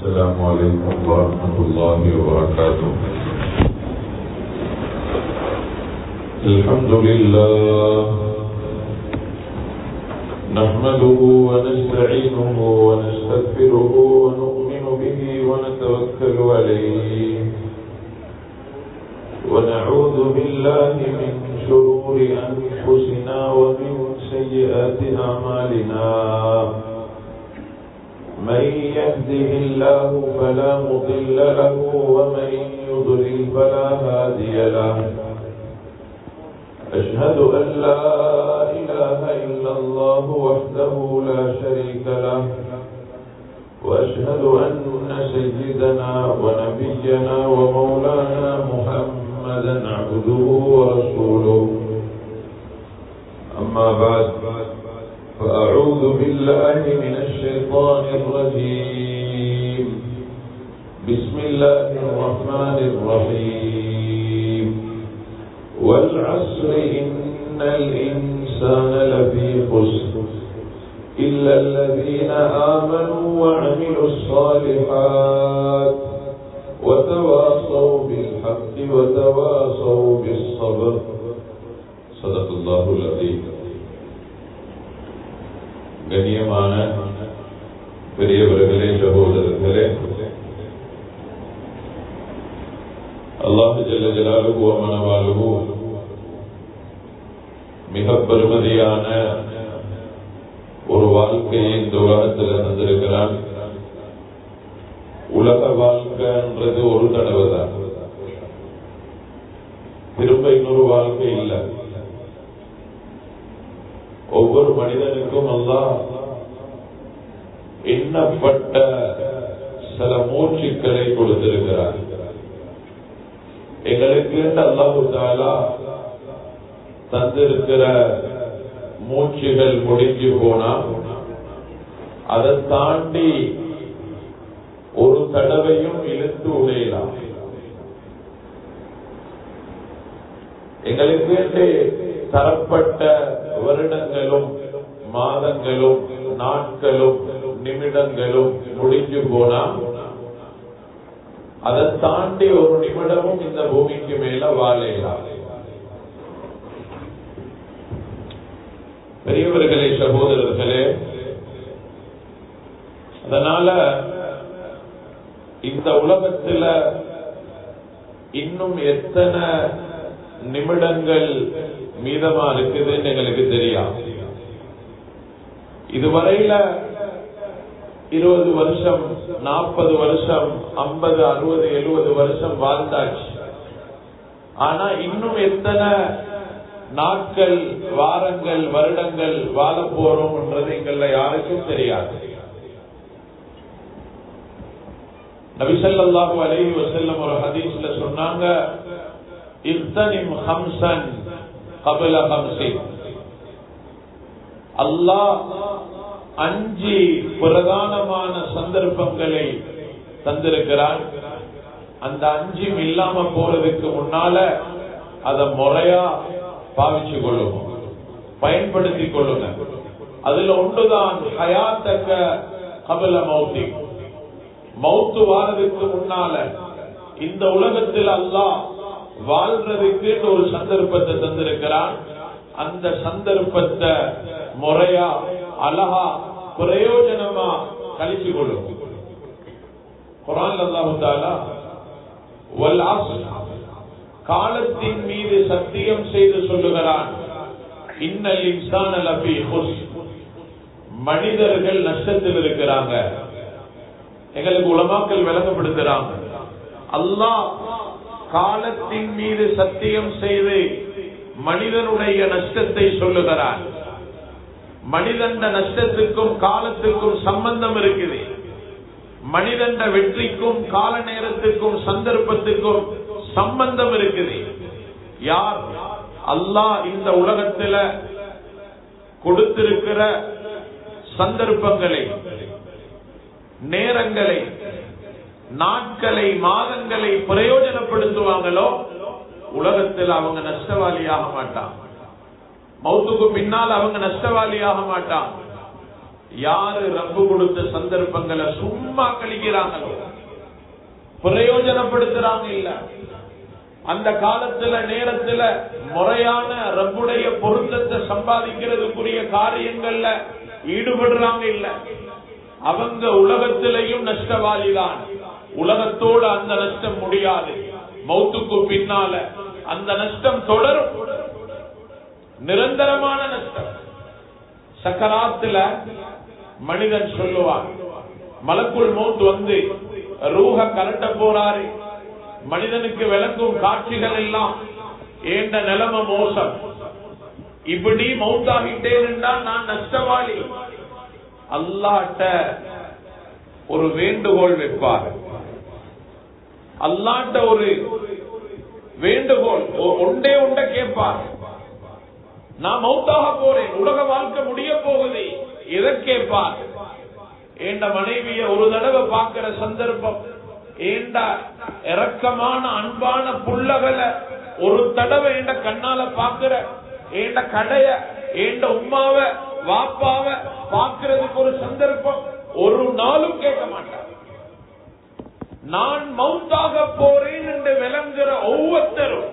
السلام عليكم ورحمة الله وبركاته. الحمد لله نحمده ونستعينه ونستغفره ونؤمن به ونتوكل عليه ونعوذ بالله من شرور أنفسنا ومن سيئات أعمالنا. من يهده الله فلا مضل له ومن يضلل فلا هادي له. أشهد أن لا إله إلا الله وحده لا شريك له وأشهد أن سيدنا ونبينا ومولانا محمدا عبده ورسوله. أما بعد فأعوذ بالله من الشيطان الرجيم. بسم الله الرحمن الرحيم. والعصر إن الإنسان لفي خسر إلا الذين آمنوا وعملوا الصالحات وتواصوا بالحق وتواصوا بالصبر. صدق الله العظيم. கண்ணியமான பெரியவர்களே, சகோதரர்களே, அல்லாஹ் ஜல்ல ஜலாலுஹு வ மனவாலுஹு மிக பெருமதியான ஒரு வாழ்க்கையை இந்த உலகத்தில் தந்திருக்கிறான். உலக வாழ்க்கைன்றது ஒரு தடவை தான், திரும்ப இன்னொரு வாழ்க்கை இல்லை. ஒவ்வொரு மனிதனுக்கும் அல்லாஹ் எண்ணப்பட்ட சில மூச்சுக்களை கொடுத்திருக்கிறார். எங்களுக்கு அல்லாஹ் தஆலா தந்திருக்கிற மூச்சுகள் முடிஞ்சு போனா அதை தாண்டி ஒரு தடவையும் இழுத்து உடையலாம். எங்களுக்கு தரப்பட்ட வருடங்களும் மாதங்களும் நாட்களும் நிமிடங்களும் முடிஞ்சு போனா அதை தாண்டி ஒரு நிமிடமும் இந்த பூமிக்கு மேல வாழலாம். பெரியவர்களே, சகோதரர்களே, அதனால இந்த உலகத்துல இன்னும் எத்தனை நிமிடங்கள் மீதமா இருக்குதுன்னு எங்களுக்கு தெரியும். இதுவரையில 20 வருஷம், 40 வருஷம், 50, 60, 70 வருஷம் வாழ்ந்தாச்சு. ஆனா இன்னும் எத்தனை நாட்கள், வாரங்கள், வருடங்கள் வாழ போறோம்ன்றது எங்கள யாருக்கும் தெரியாது. நபி ஸல்லல்லாஹு அலைஹி வஸல்லம் ஒரு ஹதீஸ்ல சொன்னாங்க, இக்தனிம் ஹம்சன் கபல ஹம்சின். அல்லாஹ் 5 பிரதானமான சந்தர்ப்பங்களை தந்திருக்கிறான். அந்த 5 இல்லாம போறதுக்கு முன்னால அதை முறையா பாவிச்சு கொள்ளுங்க, பயன்படுத்திக் கொள்ளுங்க. அதுல ஒன்றுதான் ஹயாத்தக கபல மௌத்தி. மௌத்து வாரதுக்கு முன்னால இந்த உலகத்தில் அல்லாஹ் வாழ்றதுக்கு ஒரு சந்தர்ப்பத்தை தந்திருக்கிறான். அந்த சந்தர்ப்பத்தை முறையா, அழகா, பிரயோஜனமா கழிச்சு கொள்ளும். குர்ஆன்ல அல்லாஹ் தஆலா வல் அஸ்ர், காலத்தின் மீது சத்தியம் செய்து சொல்லுகிறான், இன்னல் இன்சான லஃபீ குஸ்ர், மனிதர்கள் நஷ்டத்தில் இருக்கிறாங்க. எங்களுக்கு உலமாக்கள் விளங்கப்படுத்துறாங்க, அல்லாஹ் காலத்தின் மீது சத்தியம் செய்து மனிதனுடைய நஷ்டத்தை சொல்லுகிறான். மனிதன் நஷ்டத்துக்கும் காலத்துக்கும் சம்பந்தம் இருக்குது. மனிதன் வெற்றிக்கும் கால நேரத்துக்கும் சந்தர்ப்பத்துக்கும் சம்பந்தம் இருக்குது. யார் அல்லாஹ் இந்த உலகத்துல கொடுத்திருக்கிற சந்தர்ப்பங்களை, நேரங்களை, நாட்களை, மாதங்களை பிரயோஜனப்படுத்துவாங்களோ உலகத்தில் அவங்க நஷ்டவாளியாக மாட்டாங்க. மௌத்துக்கு பின்னால் அவங்க நஷ்டவாளியாக மாட்டாங்க. யாரு ரப்பு கொடுத்த சந்தர்ப்பங்களை சும்மா கழிக்கிறாங்களோ, பிரயோஜனப்படுத்துறாங்க இல்ல, அந்த காலத்துல நேரத்துல முறையான ரப்புடைய பொருத்தத்தை சம்பாதிக்கிறதுக்குரிய காரியங்கள்ல ஈடுபடுறாங்க இல்ல, அவங்க உலகத்திலையும் நஷ்டவாளிதான். உலகத்தோடு அந்த நஷ்டம் முடியாது, மௌத்துக்கு பின்னால அந்த நஷ்டம் தொடரும், நிரந்தரமான நஷ்டம். சக்கராத்துல மனிதன் சொல்லுவான், மலக்குள் மௌத் வந்து ரூஹ கலட்ட போறாரு, மனிதனுக்கு விளக்கும் காட்சிகள் எல்லாம் ஏண்ட நிலைமை மோசம், இப்படி மௌத்தாகிட்டேன் என்றால் நான் நஷ்டவாளி. அல்லாஹ்ட்ட ஒரு வேண்டுகோள் வைப்பார், அல்லாஹ்ட்ட ஒரு வேண்டுகோள் ஒன்றே ஒன்றை கேட்பார், நான் மௌத்தாக போறேன், உலக வாழ்க்கை முடிய போகுது, எதை கேட்பார்? ஏண்ட மனைவிய ஒரு தடவை பார்க்கிற சந்தர்ப்பம், ஏண்ட இரக்கமான அன்பான புள்ளகளை ஒரு தடவை ஏண்ட கண்ணால பாக்குற, ஏண்ட கடைய ஏண்ட உம்மாவ வாப்பாவ பாக்குறதுக்கு ஒரு சந்தர்ப்பம் ஒரு நாளும் கேட்க மாட்டார். நான் மௌத்தாக போறேன் என்று விளங்குற ஒவ்வொருத்தரும்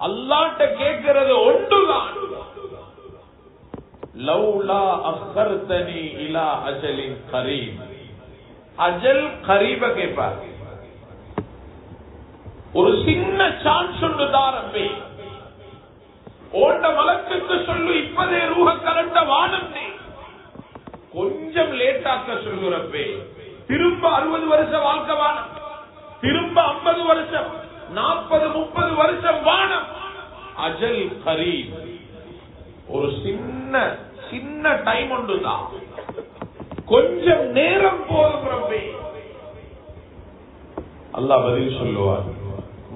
அல்லாஹ்ட்ட கேட்கிறது ஒன்றுதான், லௌலா அஹ்ஹர்தனி இலா அஜலின் கரீப். அஜல் கரீப கேட்பார், ஒரு சின்ன சான்ஸ் ஒன்று தாரம்பே, ஓண்ட மலக்குக்கு சொல்லு இப்பதே ரூஹ கலட்ட வானம், கொஞ்சம் லேட்டாக்க சொல்லுறப்பே, திரும்ப 60 வருஷம் வாழ்க்கை வானம், திரும்ப 50 வருஷம் 40-30 வருஷம் வானம். அஜல் கரீப், ஒரு சின்ன சின்ன டைம் ஒன்றுதான், கொஞ்சம் நேரம் போதும் ரப்பே. அல்லாஹ் பதில் சொல்லுவார்,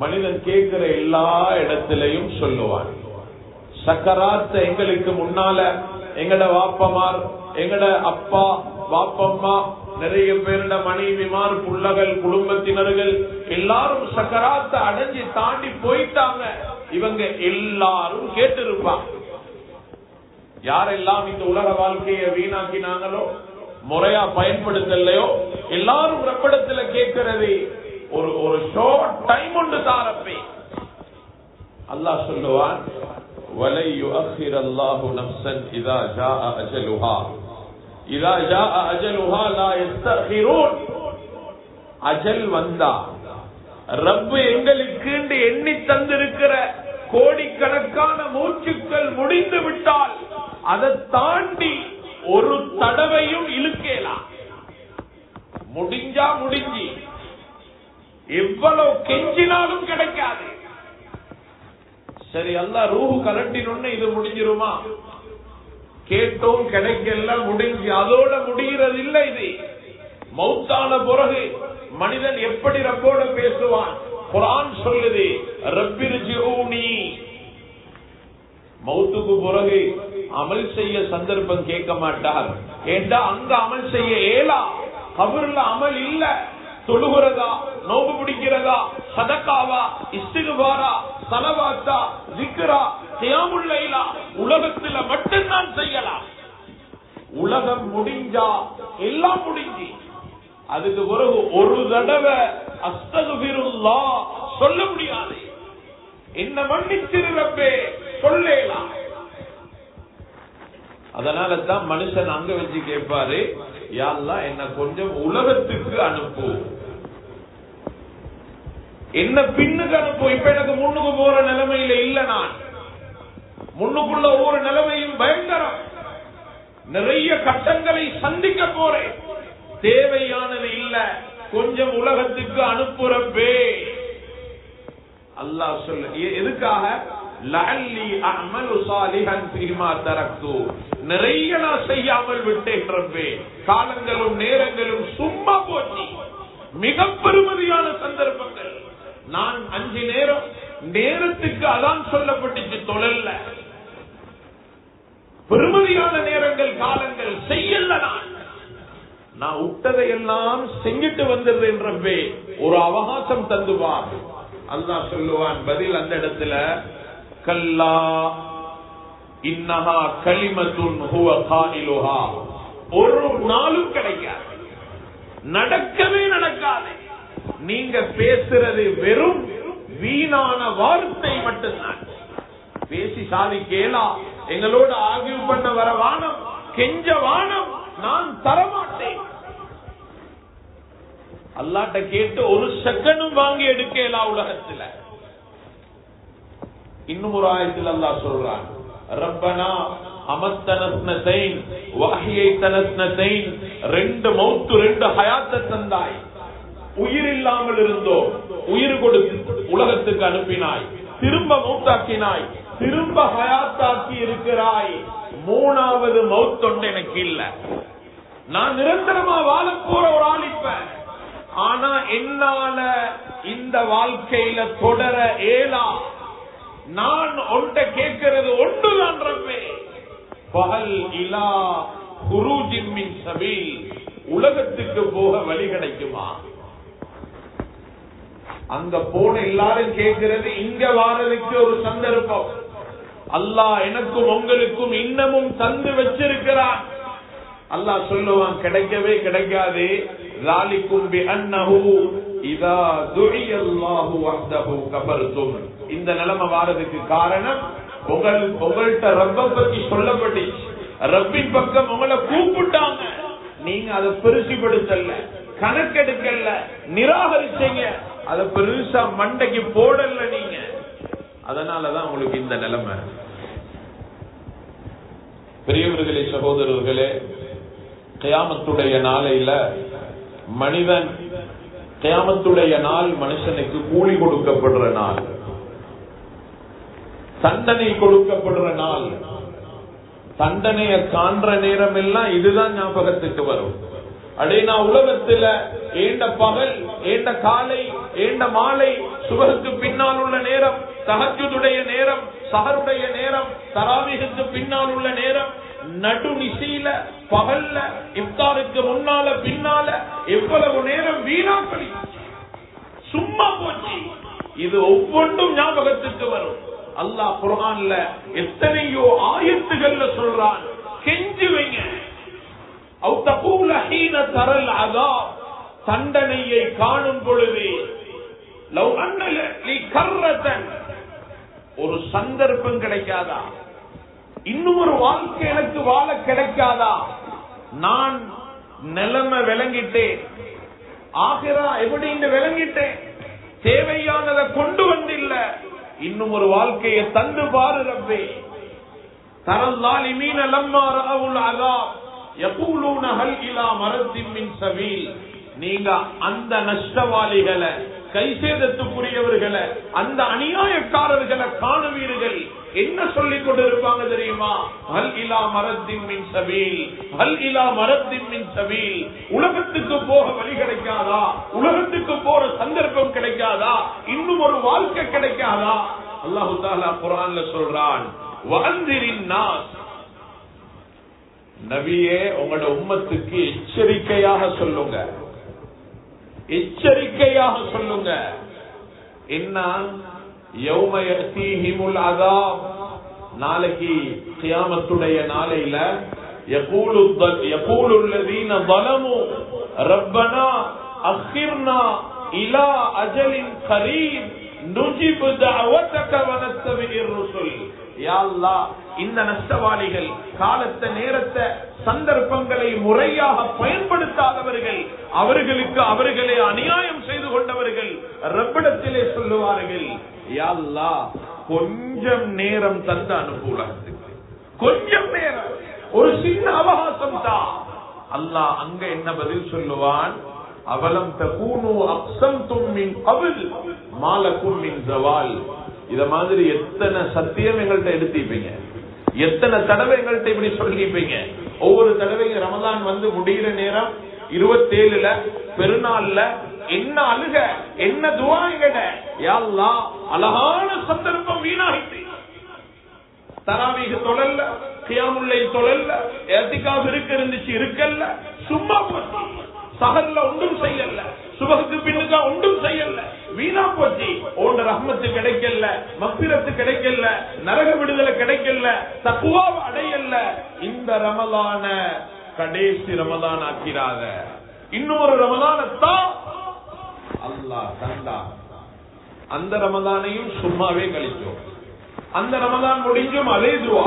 மனிதன் கேட்கிற எல்லா இடத்திலையும் சொல்லுவார். சக்கராத்த எங்களுக்கு முன்னால எங்கட வாப்பமார், எங்கட அப்பா வாப்பம்மா, நிறைய பேருட மனைவிமார், புள்ளகள், குடும்பத்தினர்கள் எல்லாரும் சக்கராத்த அடைஞ்சி தாண்டி போயிட்டாங்க. இவங்க எல்லாரும் கேட்டிருப்பாங்க, யாரெல்லாம் இந்த உலக வாழ்க்கையை வீணாக்கினாங்களோ, முறையா பயன்படுத்தலையோ, எல்லாரும் ரப்படத்துல கேட்கிறது ஒரு ஷார்ட் டைம் ஒன்று தாரப்பே. அல்லாஹ் சொல்லுவான், வலை யுஅخிர் அல்லாஹு நஃப்ஸன் இதா ஜாஅ அஜலுஹா இதா ஜாஅ அஜலுஹா லா யஸ்தகிரூன். அஜல் வந்தா, ரப்பு எங்களுக்கு எண்ணி தந்திருக்கிற கோடிக்கணக்கான மூச்சுக்கள் முடிந்து விட்டால் அதை தாண்டி ஒரு தடவையும் இழுக்கலாம். முடிஞ்சா முடிஞ்சு, எவ்வளவு கெஞ்சினாலும் கிடைக்காது. சரி, அல்லாஹ் ரூஹ் கலட்டினொன்னு இது முடிஞ்சிருமா? கேட்டோம், கிடைக்கல, முடிஞ்சு. அதோட முடிகிறது இல்லை. இது மௌத்தான பிறகு மனிதன் எப்படி ரப்போட பேசுவான்? குர்ஆன் சொல்லுது, ரப்பிர்ஜிஊனி. மௌத்துக்கு பிறகு அமல் செய்ய சந்தர்ப்பம் கேட்க மாட்டார். ஏண்டா அங்க அமல் செய்ய ஏலா, கபர்ல அமல் இல்ல. தொழுகிறதா, நோம்பு பிடிக்கிறதா, சதகாவா, இஸ்திக்பாரா, ஸலவாத்தா, ஸிக்ரா, கியாமுல் லைலா உலகத்துல மட்டும்தான் செய்யலாம். உலகம் முடிஞ்சா எல்லாம் முடிஞ்சு. அதுக்கு பிறகு ஒரு தடவை அஸ்தக்ஃபிருல்லாஹ் சொல்ல முடியாது. என்ன மன்னிச்சிரு ரப்பே சொல்லலாம். அதனால தான் மனுஷன் அங்க வச்சு கேட்பாரு, யா அல்லாஹ் என்ன கொஞ்சம் உலகத்துக்கு அனுப்பு, என்ன பின்னுக்கு அனுப்பு. இப்ப எனக்கு முன்னுக்கு போற நிலைமையில இல்ல, நான் முன்னுக்குள்ள ஒவ்வொரு நிலைமையும் பயங்கரம், நிறைய கட்டங்களை சந்திக்க போறேன், தேவையானது இல்ல, கொஞ்சம் உலகத்துக்கு அனுப்புறப்பே. அல்லாஹ் சொல்ல எதுக்காக? லஅல்லி அஅமலு ஸாலிஹன் ஃபீமா தரக்து. நிறைய நான் செய்யாமல் விட்டேன் ரப்பே, காலங்களும் நேரங்களும் சும்மா போச்சு. மிக பெருமதியான சந்தர்ப்பங்கள். நான் 5 நேரம் நேரத்துக்கு அதான் சொல்லப்பட்டுச்சு, தொழல்ல. பெருமதியான நேரங்கள், காலங்கள் செய்யல. நான் விட்டதையெல்லாம் செஞ்சிட்டு வந்துடுறேன் ரப்பே, ஒரு அவகாசம் தந்துவார். அல்லாஹ் சொல்லுவான் பதில் அந்த இடத்துல, கல்லா இன்னஹா கலிமத்துன் ஹுவ காயிலுஹா. ஒரு நாளும் கிடைக்காது, நடக்கவே நடக்காது. நீங்க பேசுறது வெறும் வீணான வார்த்தை மட்டும்தான். பேசி சாதிக்கேலா, எங்களோட ஆகிய பண்ண வர வானம், கெஞ்ச வானம், நான் தரமாட்டேன். அல்லாட்ட கேட்டு ஒரு செகண்டும் வாங்கி எடுக்கலா உலகத்துல. இன்னும் ஒரு ஆயத்தில் அல்லாஹ் சொல்றான், ரப்பனா அமத்தனஸ்னதைன் வஹியைதனஸ்னதைன், ரெண்டு மௌத்து ரெண்டு ஹயாத்த தந்தாய். உயிர் இல்லாமல் இருந்தோம், உயிர் கொடுத்து உலகத்துக்கு அனுப்பினாய், திரும்ப மௌத்தாக்கினாய், திரும்ப ஹயாத்தாக்கி இருக்கிறாய். மூணாவது மௌத்தொண்டு எனக்கு இல்ல. நான் நிரந்தரமா வாழ போற ஒரு ஆள் இப்ப. ஆனா என்னால இந்த வாழ்க்கையில தொடர ஏலா. நான் ஒன்றை கேட்கிறது ஒன்றுதான் ரப்பே, பகல் இலா குரூஜின் மின் சபீல், உலகத்துக்கு போக வழி கிடைக்குமா? அங்க போன எல்லாரும் கேட்கிறது இங்க வாரதுக்கு ஒரு சந்தர்ப்பம். அல்லாஹ் எனக்கும் உங்களுக்கும் இன்னமும் தந்து வச்சிருக்கிறான். அல்லாஹ் சொல்லுவான், கிடைக்கவே கிடைக்காது. ذَلِكُمْ بِأَنَّهُ إِذَا دُعِيَ اللَّهُ وَحْدَهُ كَفَرْتُمْ. இந்த நிலைமை வாரதுக்கு காரணம் உங்கள்கிட்ட ரப்ப பத்தி சொல்லப்பட்டுச்சு, ரப்பின் பக்கம் உங்களை கூப்பிட்டாங்க, நீங்க அதை பெருசுபடுத்தல, கணக்கெடுக்கல, நிராகரிச்சீங்க, அதை பெருசா மண்டைக்கு போடல நீங்க. அதனாலதான் உங்களுக்கு இந்த நிலைமை. பெரியவர்களே, சகோதரர்களே, கியாமத்துடைய நாளையில மனிதன், கியாமத்துடைய நாள் மனுஷனுக்கு கூலி கொடுக்கப்படுற நாள், தண்டனை கொடுக்கப்படுற நாள். தண்டனைய காண்ற நேரம் எல்லாம் இதுதான் ஞாபகத்துக்கு வரும். அடே, நான் உலகத்துல ஏண்ட பகல், ஏண்ட காலை, ஏண்ட மாலை, சுபகுக்கு பின்னால் உள்ள நேரம், தஹஜ்ஜுடைய நேரம், சஹருடைய நேரம், தராவீஹுக்கு பின்னால் உள்ள நேரம், நடு நிசையில பகல்ல இஃப்தாருக்கு முன்னால பின்னால எவ்வளவு நேரம் வீணாக்கி சும்மா போச்சு. இது ஒவ்வொன்றும் ஞாபகத்துக்கு வரும். அல்லாஹ் குர்ஆன்ல எத்தனையோ ஆயத்துகள்ல சொல்றான், கெஞ்சுவீங்க. அவு தகூல ஹீன தரல் அஸாப், தண்டனையை காணும் பொழுது, லவ் அன்ன லி கர்ரதன், ஒரு சந்தர்ப்பம் கிடைக்காதா? இன்னும் ஒரு வாழ்க்கை எனக்கு வாழ கிடைக்காதா? நான் நிலைமை விளங்கிட்டேன், ஆகிரா எப்படி விளங்கிட்டேன், தேவையானதை கொண்டு வந்தில்ல, இன்னும் ஒரு வாழ்க்கையை தந்து பாரு ரப்பே. தரல்லாலிமீன லம்மா ரஅவுல் அஸாப் யகூலூன ஹல் இலா மரத்தின் மின் சபீல். நீங்க அந்த நஷ்டவாளிகளை, கைசேதத்துக்குரியவர்களை, அந்த அநியாயக்காரர்களை காணுவீர்கள். என்ன சொல்லிக் கொண்டிருப்பாங்க தெரியுமா? ஹல் இலா மரத்தின் மின் சபீல், ஹல் இலா மரத்தின் மின் சபீல். உலகத்துக்கு போக வழி கிடைக்காதா? உலகத்துக்கு போற சந்தர்ப்பம் கிடைக்காதா? இன்னும் ஒரு வாழ்க்கை கிடைக்காதா? அல்லாஹு தஆலா குர்ஆன்ல சொல்றான், வஅன்திரின் நாஸ், நபியே உங்களோட உம்மத்துக்கு எச்சரிக்கையாக சொல்லுங்க, எச்சரிக்கையாக சொல்லுங்க. என்ன? யௌம யஸீஹிமுல் அஸாப், நாளைக்கு கியாமத்துடைய நாளையில யகூலு அல்லதீன ஸலமு ரப்பனா அখিরனா இலா அஜலின் கரீப் நுஜிபு தஅவதக வ நஸ்தபிர் ருசுல். யா அல்லாஹ், இந்த நஷ்டவாளிகள் காலத்தை, நேரத்தை, சந்தர்ப்பங்களை முறையாக பயன்படுத்தாதவர்கள், அவர்களுக்கு அவர்களே அநியாயம் செய்து கொண்டவர்கள் ரப்பிடத்திலே சொல்லுவார்கள், யா அல்லாஹ் கொஞ்சம் நேரம் தந்து அனுப்புலகத்துக்கு, கொஞ்சம் நேரம், ஒரு சின்ன அவகாசம் தான். அல்லாஹ் அங்க என்ன பதில் சொல்லுவான்? அவலம் தகூனு அக்ஸம்தும் மின் கபில் மாலகும் மின் ஜவால். இத மாதிரி எத்தனை சத்தியம் எங்கள்கிட்ட எடுத்திப்பீங்க, எத்தனை தடவை எங்கள்கிட்ட இப்படி சொல்லிப்பீங்க. ஒவ்வொரு தடவையும் ரமலான் வந்து முடிகிற நேரம் 27ல பெருநாள்ல என்ன அழுக, என்ன துஆ எங்கட, யா அல்லாஹ் அழகான சந்தர்ப்பம் வீணாயிட்டு. தராவீஹ் தொழல்ல, கியாமுல் லைல் தொழல்ல, இஅ்திகாஃப் இருந்துச்சு இருக்கல்ல, சும்மா போச்சு. சஹர்ல ஒன்றும் செய்யல, சுபஹுக்கு பின்னுக்கு ஒன்றும் செய்யல, வீணா போச்சு. ஓண்ட ரஹ்மத்து கிடைக்கல, மக்ஃபிரத்து கிடைக்கல, நரக விடுதலை கிடைக்கல, தக்வாவை அடையல. இந்த ரமலான கடைசி ரமதான் ஆக்கிறாத. இன்னொரு ரமதானத்தான் அல்லாஹ் தந்தா. அந்த ரமதானையும் சும்மாவே கழிச்சோம். அந்த ரமதான் முடிஞ்சும் அதே துவா.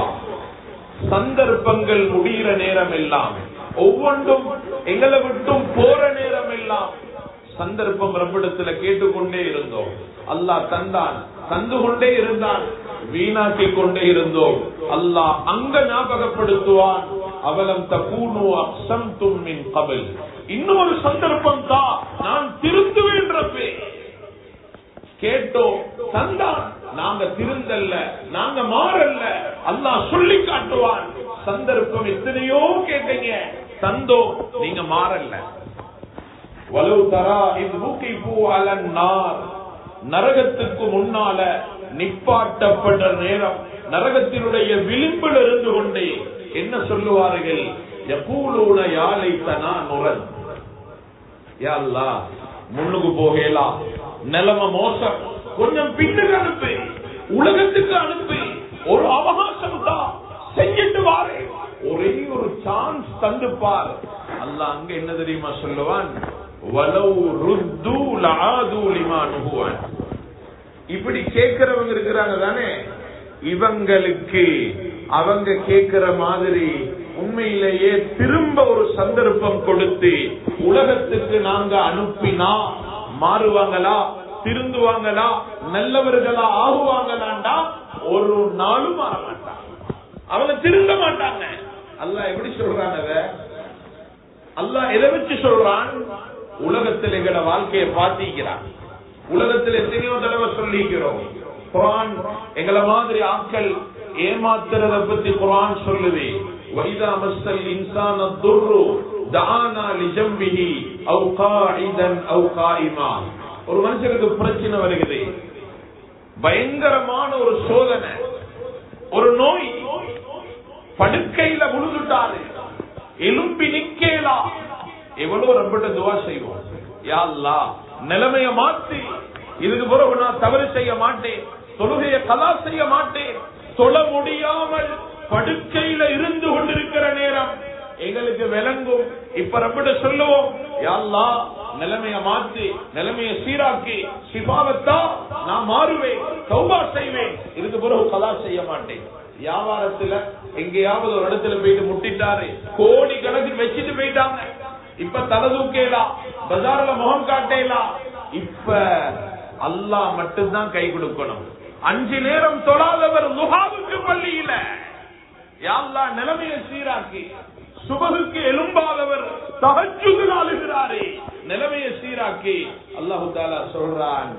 சந்தர்ப்பங்கள் முடிகிற நேரம் எல்லாம், ஒவ்வொன்றும் எங்களை விட்டும் போற நேரம் எல்லாம் சந்தர்ப்பம் ரப்பிடத்துல கேட்டுக்கொண்டே இருந்தோம். அல்லாஹ் தந்தான், தந்து கொண்டே இருந்தான், வீணாக்கி கொண்டே இருந்தோம். அல்லாஹ் அங்க ஞாபகப்படுத்துவான், அவலம் தகூனு அக்ஸம்தும் மின் கபில், இன்னொரு சந்தர்ப்பம் தான், நான் திருத்துவேன் ரப்பே. கேட்டோம், தந்தான், நாங்க திருந்தல்ல, நாங்க மாறல்ல. அல்லாஹ் சொல்லி காட்டுவான், சந்தர்ப்பம் எத்தனையோ கேட்டீங்க, தந்தோம், நீங்க மாறல்ல. வலு தரா இத் வூகிஃபு அலன் நார், நரகத்துக்கு முன்னால நிப்பாட்டப்பட்ட நேரம், நரகத்தினுடைய விளிம்பில் இருந்து கொண்டே என்ன சொல்லுவார்கள்? யகூலூன யா லைத்தனா நுரத், யா அல்லாஹ் முன்னுக்கு போகலாம், நிலைமை மோசம், கொஞ்சம் பின்னுக்கு அனுப்பி, உலகத்துக்கு அனுப்பி, ஒரு அவகாசம் தான், செஞ்சிட்டு வாரே, ஒரே ஒரு சான்ஸ் தந்து பார். அல்லாஹ் அங்க என்ன தெரியுமா சொல்லுவான்? வலவ் ருத்து லஆது லிமா நுஹுவன். இப்படி கேட்கிறவங்க இருக்கிறாங்க தானே, இவங்களுக்கு அவங்க கேட்கிற மாதிரி உண்மையிலேயே திரும்ப ஒரு சந்தர்ப்பம் கொடுத்து உலகத்துக்கு நாங்க அனுப்பினா மாறுவாங்களா, திருந்துவாங்களா, நல்லவர்களா ஆகுவாங்களாண்டா ஒரு நாளும் மாற மாட்டாங்க, அவங்க திருந்த மாட்டாங்க. அல்லாஹ் எப்படி சொல்றாங்க? அல்லாஹ் எதை வச்சு சொல்றான்? உலகத்தில் எங்களோட வாழ்க்கையை பாத்திக்கிறான். உலகத்தில் எத்தனையோ தடவை சொல்லிக்கிறோம். குர்ஆன் எங்களை மாதிரி ஆட்கள் ஏமாத்துறத பத்தி குர்ஆன் சொல்லுது. வைதா மஸ்ஸல் இன்சான துர்ரு தஆனா லிஜம்பிஹி அவ் காஇதன் அவ் காயிமா. ஒரு மனுஷனுக்கு பிரச்சனை வருகிறது, பயங்கரமான ஒரு சோதனை, ஒரு நோய், படுக்கையில விழுந்துட்டாரு, எலும்பி நிக்கலா, எவ்வளவு ரப்பிட்ட துவா செய்வோம், யா அல்லாஹ் நிலைமைய மாத்தி, இதுக்கு பிறகு நான் தவறு செய்ய மாட்டேன், தொழுகையை கலா செய்ய மாட்டேன். தொழ முடியாமல் படுக்கையில இருந்து கொண்டிருக்கிற நேரம் எங்களுக்கு விளங்கும். இப்ப ரப்பிட்ட சொல்லுவோம், யா அல்லாஹ் நிலைமைய மாத்தி, நிலைமைய சீராக்கி, சிபாவத்தா நான் மாறுவேன், தௌபா செய்வேன், இதுக்கு பிறகு கலா செய்ய மாட்டேன். வியாபாரத்துல எங்கேயாவது ஒரு இடத்துல போயிட்டு முட்டிட்டாரு, கோடி கணக்கு வச்சுட்டு போயிட்டாங்க, இப்ப தலை தூக்கலாம், பஜார்ல முகம் காட்டலாம். இப்ப அல்லாஹ் மட்டும்தான் கை கொடுக்கணும். 5 நேரம் தொழாதவர் லுஹாவுக்கு பள்ளியில, யா அல்லாஹ் நிலைமையை சீராக்கி, சுபகுக்கு எலும்பாதவர் தஹஜ்ஜுதில் அழுகிறாரே, நிலைமையை சீராக்கி. அல்லாஹ் தஆலா சொல்றான்,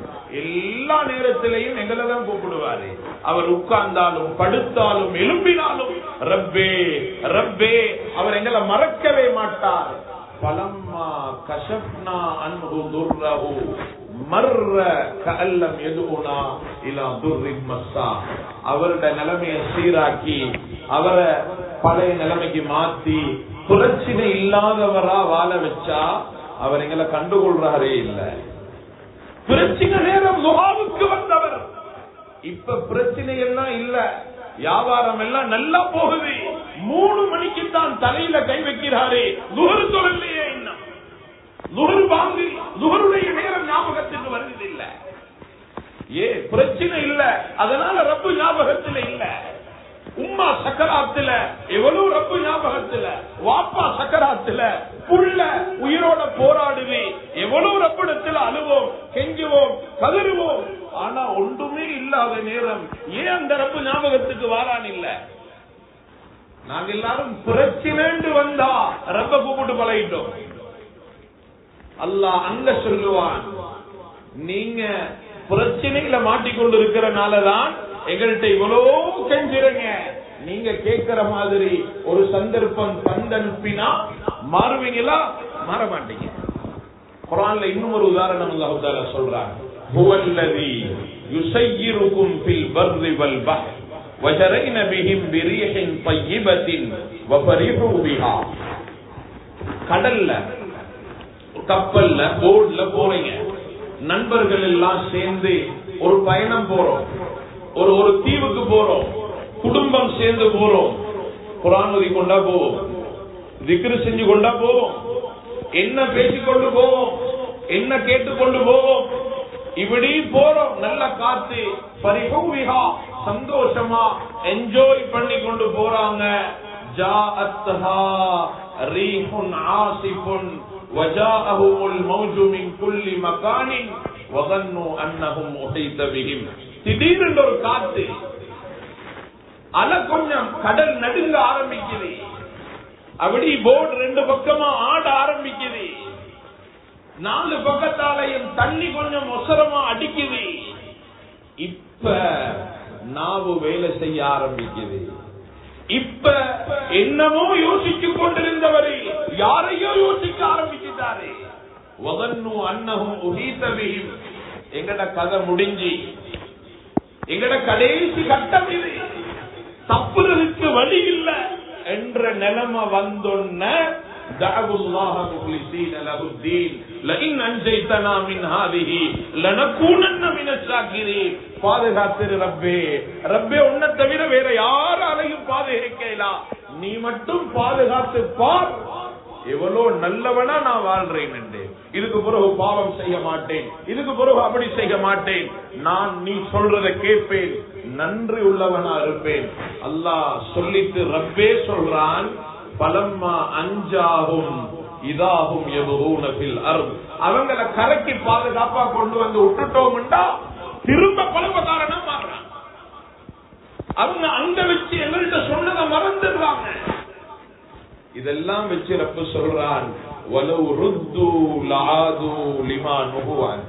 எல்லா நேரத்திலையும் எங்களை தான் கூப்பிடுவாரு. அவர் உட்கார்ந்தாலும் படுத்தாலும் எலும்பினாலும் ரப்பே ரப்பே, அவர் எங்களை மறக்கவே மாட்டார். பலம்மா கஷப்னா அன்ஹு துர்ரஹு மர்ர கஅல்லம் யதுனா இலா துர்ரின் மஸ்ஸா. அவருடைய நிலைமையை சீராக்கி, அவரை பழைய நிலைமைக்கு மாத்தி, பிரச்சனை இல்லாதவரா வாழ வச்சா அவர் எங்களை கண்டுகொள்றாரே இல்ல. பிரச்சனை நேரம் துஆவுக்கு வந்தவர், இப்ப பிரச்சனை எல்லாம் இல்ல, வியாபாரம் எல்லாம் நல்லா போகுது. 3 மணிக்கு தான் தலையில கை வைக்கிறாரே, லுஹர் தொழலையே, இன்னும் லுஹர் வாங்கி லுஹருடைய நேரம் ஞாபகத்துக்கு வருது இல்ல. பிரச்சனை இல்ல, அதனால ரப்பு ஞாபகத்துல இல்ல. உம்மா சக்கராத்துல எவ்வளவு ரப்பு ஞாபகத்துல, வாப்பா சக்கராத்துல, புள்ள உயிரோட போராடுவே, எவ்வளவு ரப்பிடத்துல அழுவோம், கெஞ்சுவோம், கதறுவோம். ஆனா ஒன்றுமே இல்லாத நேரம் ஏன் அந்த ரப்பு ஞாபகத்துக்கு வாரான் இல்ல? நாங்க எல்லாரும் பிரச்சனை வந்தா ரப்ப கூப்பிட்டு பழகிட்டோம். அல்லாஹ் அங்க சொல்லுவான், நீங்க பிரச்சனையில மாட்டிக்கொண்டு இருக்கிறனாலதான் எங்கள்கிட்ட இவ்வளோ கெஞ்சிருங்க. நீங்க கேட்கிற மாதிரி ஒரு சந்தர்ப்பம் தந்தனுப்பினா மாறுவீங்களா? மாற மாட்டீங்க. குர்ஆன்ல இன்னும் ஒரு உதாரணம் அல்லாஹ் தஆலா சொல்றான், ஹுவல்லதி யுஸய்யிருக்கும் ஃபில் பர்ரி வல் பஹ் வஜரைன பிஹிம் பிரீஹின் தய்யிபத்தின் வஃபரிஹு பிஹா. கடல்ல, கப்பல்ல, போட்ல போறீங்க, நண்பர்கள் எல்லாம் சேர்ந்து ஒரு பயணம் போறோம், ஒரு தீவுக்கு போறோம், குடும்பம் சேர்ந்து போறோம், குர்ஆன் ஓதி கொண்டா போவோம். திக்ரு செஞ்சு கொண்டா போவோம், என்ன பேசிக்கொண்டு போவோம், என்ன கேட்டுக்கொண்டு போவோம், இப்படி போறோம். நல்ல காத்து பரிஹூவிஹா சந்தோஷமா என்ஜாய் பண்ணி கொண்டு போறாங்க. ஜாஅத்ஹா ரீஹுன் ஆசிஃபுன் வஜாஅஹுல் மௌஜு மின் குல்லி மகானின் வதன்னு அன்னஹும் உஹீத பிஹிம். திடீரென்று ஒரு காத்து, அலை கொஞ்சம் கடல் நடுங்க ஆரம்பிக்குது. அப்படி போர்டு ரெண்டு பக்கமா ஆட ஆரம்பிக்குது. 4 பக்கத்தாலையும் தண்ணி கொஞ்சம் ஒசரமா அடிக்குது. இப்ப நாவு வேலை செய்ய ஆரம்பிக்குது. இப்ப என்னமோ யோசிச்சு கொண்டிருந்தவரை யாரையோ யோசிக்க ஆரம்பிச்சுட்டாரு. வதன்னு அன்னஹும் உஹீத பிஹிம். எங்கட கதை முடிஞ்சு, எங்கட கடைசி கட்டம் இது, தப்புறதுக்கு வழி இல்ல என்ற நிலைமை வந்தோன்ன தஅவுல்லாஹ முக்லிஸீன லஹுத்தீன் லஇன் அன்ஜைதனா மின் ஹாதிஹி லனகூனன்ன மினஷ் ஷாக்கிரீன். பாதுகாத்திரு ரப்பே, ரப்பே உன்னை தவிர வேற யாராலையும் பாதுகாக்கல, நீ மட்டும் பாதுகாத்து பார். எவ்வளவு நல்லவனா நான் வாழ்றேன் என்று. இதுக்கு பிறகு பாவம் செய்ய மாட்டேன், இதுக்கு பிறகு அப்படி செய்ய மாட்டேன், நான் நீ சொல்றத கேட்பேன், நன்றி உள்ளவனா இருப்பேன். அல்லாஹ் சொல்லிட்டு ரப்பே சொல்றான், பலம்மா அஞ்சாகும் இதாகும் யபூன ஃபில் அர்த். அவங்கள கரைக்கு பாதுகாப்பா கொண்டு வந்து விட்டுட்டோம்டா திரும்ப பலபகாரனா மாறுறாங்க. அவங்க அங்க வச்சு எங்கள்கிட்ட சொன்னதை மறந்துடுறாங்க. இதெல்லாம் வச்சு ரப்பு சொல்றான், வலவ் ருத்து லஆது லிமா நுஹுவன்.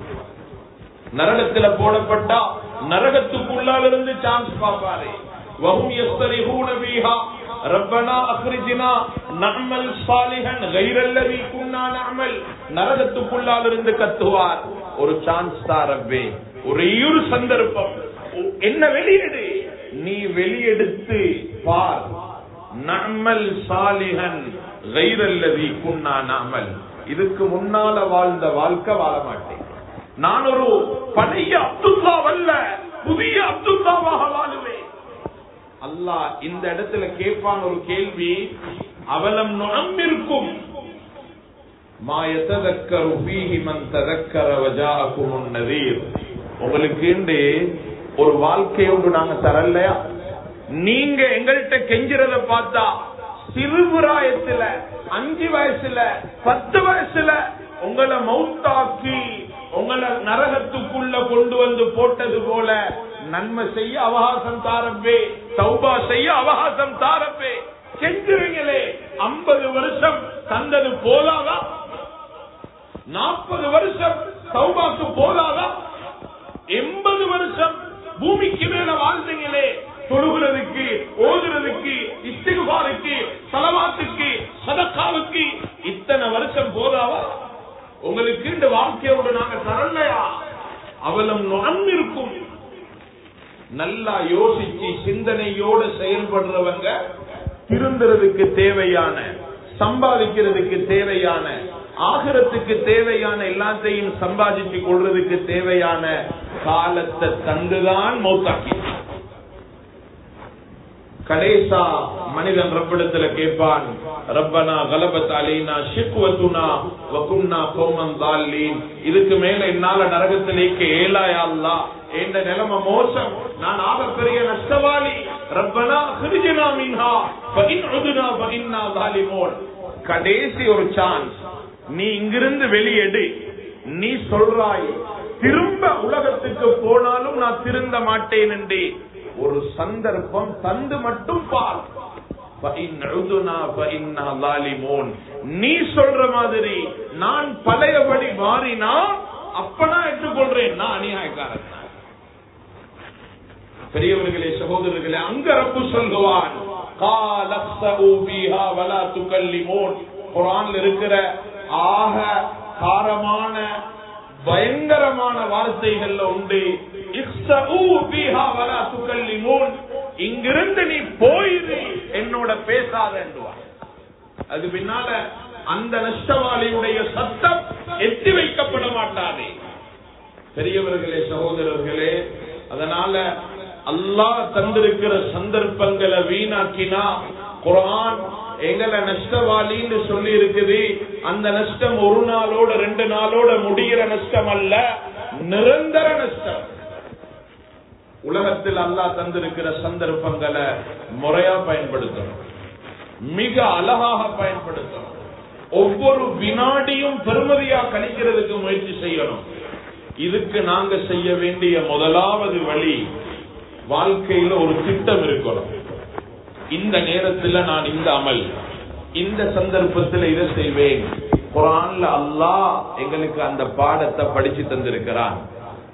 நரகத்துல போடப்பட்டா நரகத்துக்குள்ளால இருந்து சான்ஸ் பாப்பாரு. வஹும் யஸ்தரிஹூன ஃபீஹா ரப்பனா அக்ரிஜ்னா நஅமல் சாலிஹன் கைரல்லதி குன்னா நஅமல். நரகத்துக்குள்ளால இருந்து கத்துவார், ஒரு சான்ஸ் தா ரப்பே, ஒரே ஒரு சந்தர்ப்பம், என்ன வெளியெடு, நீ வெளியெடுத்து பார். நஅமல் சாலிஹன் கைரல்லதி குன்னா நஅமல். இதுக்கு முன்னால வாழ்ந்த வாழ்க்கை வாழ மாட்டேன். நான் ஒரு பழைய அப்துல்லா அல்ல, புதிய அப்துல்லாவாக வாழுவேன். அல்லாஹ் இந்த இடத்துல கேட்பான் ஒரு கேள்வி, அவலம் நுஅம்மிருக்கும் மா யததக்கரு ஃபீஹி மன் ததக்கர வஜாஅகுமுன் நதீர். உங்களுக்கு ஒரு வாழ்க்கையோடு நாங்க தரலையா? நீங்க எங்கள்கிட்ட கெஞ்சிறத பார்த்தா சிறுபிராயத்துல 5 வயசுல 10 வயசுல உங்களை மௌத்தாக்கி உங்களை நரகத்துக்குள்ள கொண்டு வந்து போட்டது போல நன்மை செய்ய அவகாசம் தாரப்பே, தௌபா செய்ய அவகாசம் தாரப்பே கெஞ்சுவீங்களே. 50 வருஷம் தந்தது போதாதா? 40 வருஷம் தௌபாக்கு போதாதா? 80 வருஷம் பூமிக்கு மேல வாழ்ந்தீங்களே, தொழுகிறதுக்கு, ஓதுறதுக்கு, இஸ்திக்பாருக்கு, ஸலவாத்துக்கு, சதகாவுக்கு இத்தனை வருஷம் போதாவா? உங்களுக்கு இந்த வாழ்க்கையோடு நாங்க தரலையா? அவலம் நுஅம்மிருக்கும். நல்லா யோசிச்சு சிந்தனையோட செயல்படுறவங்க திருந்துறதுக்கு தேவையான, சம்பாதிக்கிறதுக்கு தேவையான, ஆகிரத்துக்கு தேவையான எல்லாத்தையும் சம்பாதிச்சு கொள்றதுக்கு தேவையான காலத்தை தந்துதான் மௌத்தாக்கி. கடைசா மனிதன் ரப்பிடத்துல கேட்பான், ரப்பனா கலபத் அலைனா ஷிக்வத்துனா வ குன்னா கௌமன் தால்லீன். இதுக்கு மேல என்னால நரகத்திலேக்கு ஏலாயா அல்லாஹ், இந்த நிலைமை மோசம், நான் ஆகப்பெரிய நஷ்டவாளி. ரப்பனா அக்ரிஜ்னா மின்ஹா ஃபஇன் உதுனா ஃபஇன்னா ஸாலிமூன். கடைசி ஒரு சான்ஸ், நீ இங்கிருந்து வெளியேடு. நீ சொல்றாய் திரும்ப உலகத்துக்கு போனாலும் நான் திருந்த மாட்டேன் என்று ஒரு சந்தர்ப்பம் தந்து மட்டும் பார். நீ சொல்ற மாதிரி நான் பழையபடி மாறினா அப்ப நான் ஏற்றுக்கொள்றேன், நான் அநியாயக்காரன். பெரியவர்களே, சகோதரர்களே, அங்க ரப்பு சொல்லுவான், குர்ஆன்ல இருக்கிற ஆக காரமான பயங்கரமான வார்த்தைகள்ல உண்டு, இங்கிருந்து நீ போயிரு, என்னோட பேசாத என்றுவார். அது பின்னால அந்த நஷ்டவாளியுடைய சத்தம் எட்டி வைக்கப்பட மாட்டாதே. பெரியவர்களே, சகோதரர்களே, அதனால அல்லாஹ் தந்திருக்கிற சந்தர்ப்பங்களை வீணாக்கினா குர்ஆன் எங்களை நஷ்டவாளின்னு சொல்லி இருக்குது. அந்த நஷ்டம் ஒரு நாளோட 2 நாளோட முடிகிற நஷ்டம் அல்ல, நிரந்தர நஷ்டம். உலகத்தில் அல்லாஹ் தந்திருக்கிற சந்தர்ப்பங்களை முறையா பயன்படுத்தணும், மிக அழகாக பயன்படுத்தணும். ஒவ்வொரு வினாடியும் பெருமதியா கழிக்கிறதுக்கு முயற்சி செய்யணும். இதுக்கு நாங்க செய்ய வேண்டிய முதலாவது வழி, வாழ்க்கையில ஒரு திட்டம் இருக்கணும். இந்த நேரத்தில் நான் இந்த அமல், இந்த சந்தர்ப்பத்தில் இதை செய்வேன். குர்ஆன்ல அல்லாஹ் எங்களுக்கு அந்த பாடத்தை படிச்சு தந்திருக்கிறான்.